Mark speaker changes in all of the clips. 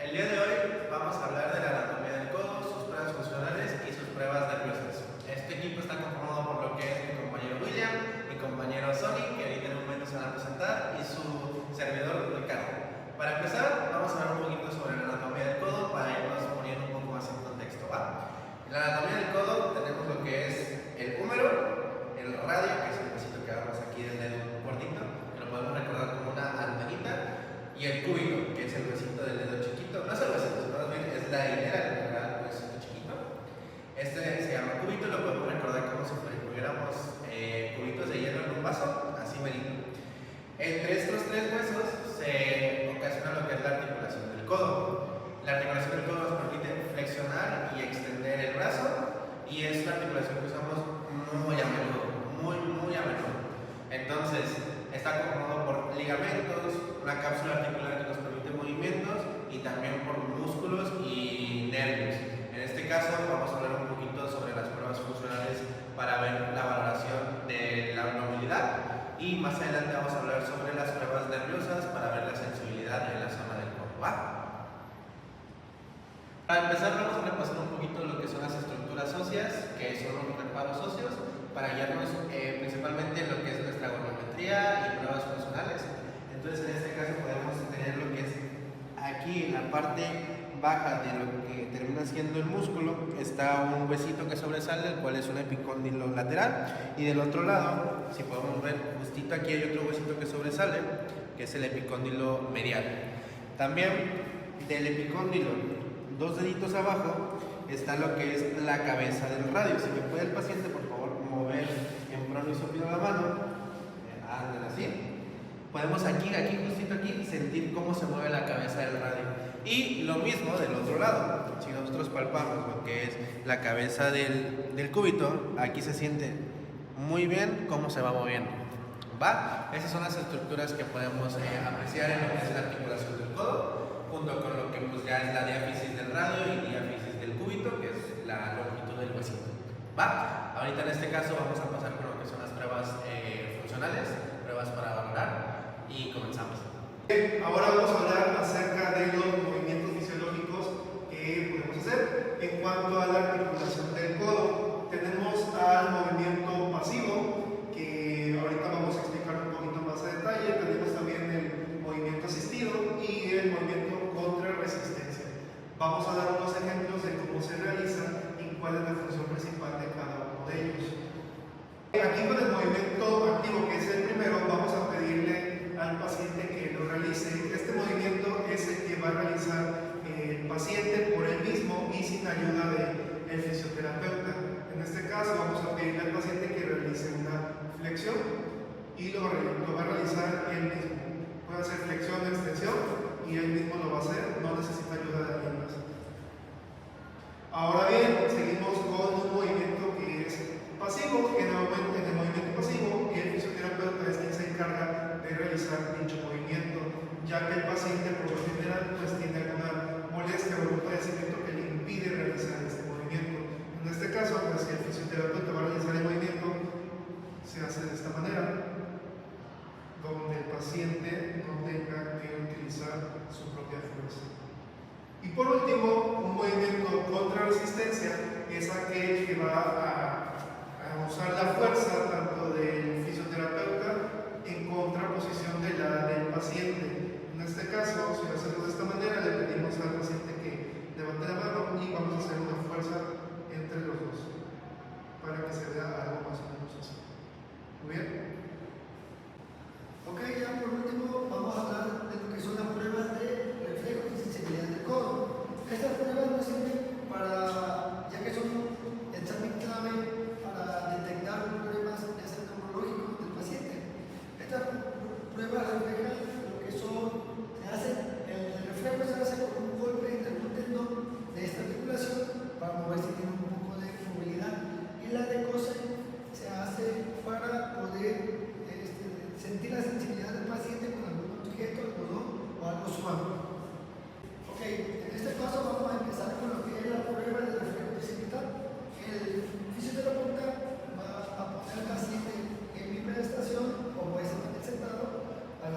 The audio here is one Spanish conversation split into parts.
Speaker 1: El día de hoy vamos a hablar de la anatomía del codo, sus pruebas funcionales y sus pruebas nerviosas. Este equipo está conformado por lo que es mi compañero William, mi compañero Sonny, que ahorita en un momento se van a presentar, y su servidor Ricardo. Para empezar, vamos a hablar un poquito sobre la anatomía del codo para irnos poniendo un poco más en contexto, ¿va? En la anatomía del codo tenemos lo que es el húmero, el radio, que es el huesito que agarramos aquí del dedo gordito, que lo podemos recordar como una antenita, y el cúbito, que es el huesito del dedo chiquito. No es el huesito, sino más bien es la hilera del huesito chiquito. Este se llama cúbito y lo podemos recordar como si tuviéramos cubitos de hielo en un vaso, así merito. Entre estos tres huesos se ocasiona lo que es la articulación del codo. La articulación del codo nos permite flexionar y extender el brazo, y es una articulación que usamos muy a menudo, muy a menudo. Entonces, está conformado por ligamentos, una cápsula articular que nos permite movimientos, y también por músculos y nervios. En este caso vamos a hablar un poquito sobre las pruebas funcionales para ver la valoración de la movilidad, y más adelante vamos a hablar sobre las pruebas nerviosas para ver la sensibilidad en la zona del cuerpo. Para empezar vamos a repasar un poquito lo que son las estructuras óseas, que son los reparos óseos, para guiarnos principalmente en lo que es nuestra volumetría y pruebas funcionales. Entonces en este caso podemos tener lo que es aquí en la parte baja de lo que termina siendo el músculo, está un huesito que sobresale, el cual es un epicóndilo lateral, y del otro lado, si podemos ver, justito aquí hay otro huesito que sobresale, que es el epicóndilo medial. También del epicóndilo, dos deditos abajo, está lo que es la cabeza del radio. Si me puede el paciente, por favor, mover en prono y supino la mano, ándale así. Podemos aquí, justito aquí, sentir cómo se mueve la cabeza del radio. Y lo mismo del otro lado. Si nosotros palpamos lo que es la cabeza del cúbito, aquí se siente muy bien cómo se va moviendo. ¿Va? Esas son las estructuras que podemos apreciar en lo que es la articulación del codo, junto con lo que pues, ya es la diáfisis del radio y diáfisis del cúbito, que es la longitud del huesito. ¿Va? Ahorita en este caso vamos a pasar con lo que son las pruebas funcionales, pruebas para valorar, y comenzamos.
Speaker 2: Ahora vamos a hablar acerca de los movimientos fisiológicos que podemos hacer. En cuanto a la articulación del codo, tenemos al movimiento pasivo, que ahorita vamos a explicar un poquito más a detalle. Tenemos también el movimiento asistido y el movimiento contra resistencia. Vamos a dar unos ejemplos de cómo se realiza y cuál es la función principal de cada uno de ellos. Aquí con el movimiento activo, que es el primero, vamos a pedirle al paciente que lo realice. Este movimiento es el que va a realizar el paciente por él mismo y sin ayuda del fisioterapeuta. En este caso vamos a pedirle al paciente que realice una flexión y lo va a realizar él mismo. Puede hacer flexión o extensión y él mismo lo va a hacer, no necesita ayuda de alguien más. Ahora bien, seguimos con un movimiento que es pasivo. En el movimiento pasivo, el fisioterapeuta es quien se encarga de realizar dicho movimiento, ya que el paciente por lo general pues tiene alguna molestia o algún padecimiento que le impide realizar este movimiento. En este caso, pues si el fisioterapeuta va a realizar el movimiento, se hace de esta manera, donde el paciente no tenga que utilizar su propia fuerza. Y por último, un movimiento contra resistencia es aquel que va a usar la fuerza tanto del fisioterapeuta en contraposición de la del paciente. En este caso, si lo hacemos de esta manera, le pedimos al paciente que levante la mano y vamos a hacer una fuerza entre los dos para que se vea algo más o menos así. ¿Muy bien?
Speaker 3: Ok, ya por último vamos a hablar de lo que son las pruebas de reflejo y sensibilidad del codo. Estas pruebas nos sirven para, ya que son examen clave para detectar problemas ya sea neurológicos del paciente. Estas pruebas reflejan lo que son, el reflejo se hace con un golpe en algún tendón de esta articulación para mover si tiene un poco de movilidad, y la de cose se hace para poder sentir la sensibilidad del paciente con algún objeto, algodón o algo suave. Ok, en este caso vamos a empezar con lo que es la prueba de reflejo precipital. El fisioterapeuta va a poner al paciente en mi prestación, o puede ser sentado, a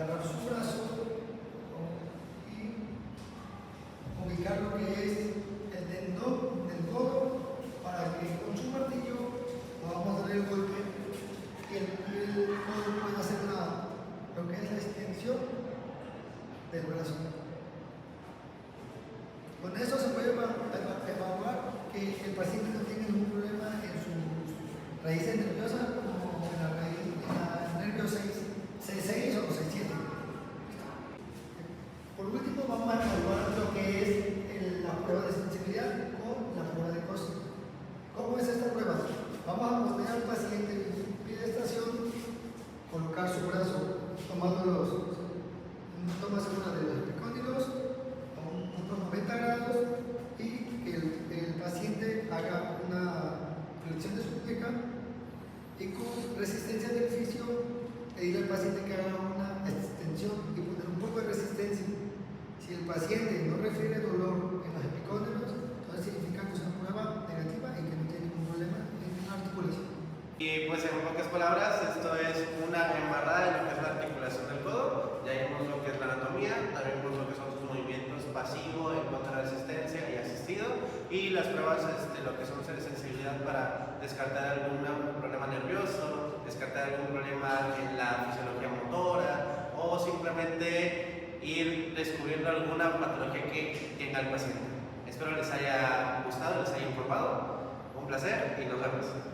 Speaker 3: paciente no refiere dolor en los epicóndilos, entonces significa que es una prueba negativa y que no tiene ningún problema en la articulación.
Speaker 1: Y pues en pocas palabras, esto es una embarrada de lo que es la articulación del codo. Ya vimos lo que es la anatomía, también vimos lo que son sus movimientos pasivo, en contra de resistencia y asistido, y las pruebas, lo que son de sensibilidad para descartar algún problema nervioso, descartar algún problema en la fisiología motora o simplemente ir descubriendo alguna patología que tenga el paciente. Espero les haya gustado, les haya informado. Un placer y nos vemos.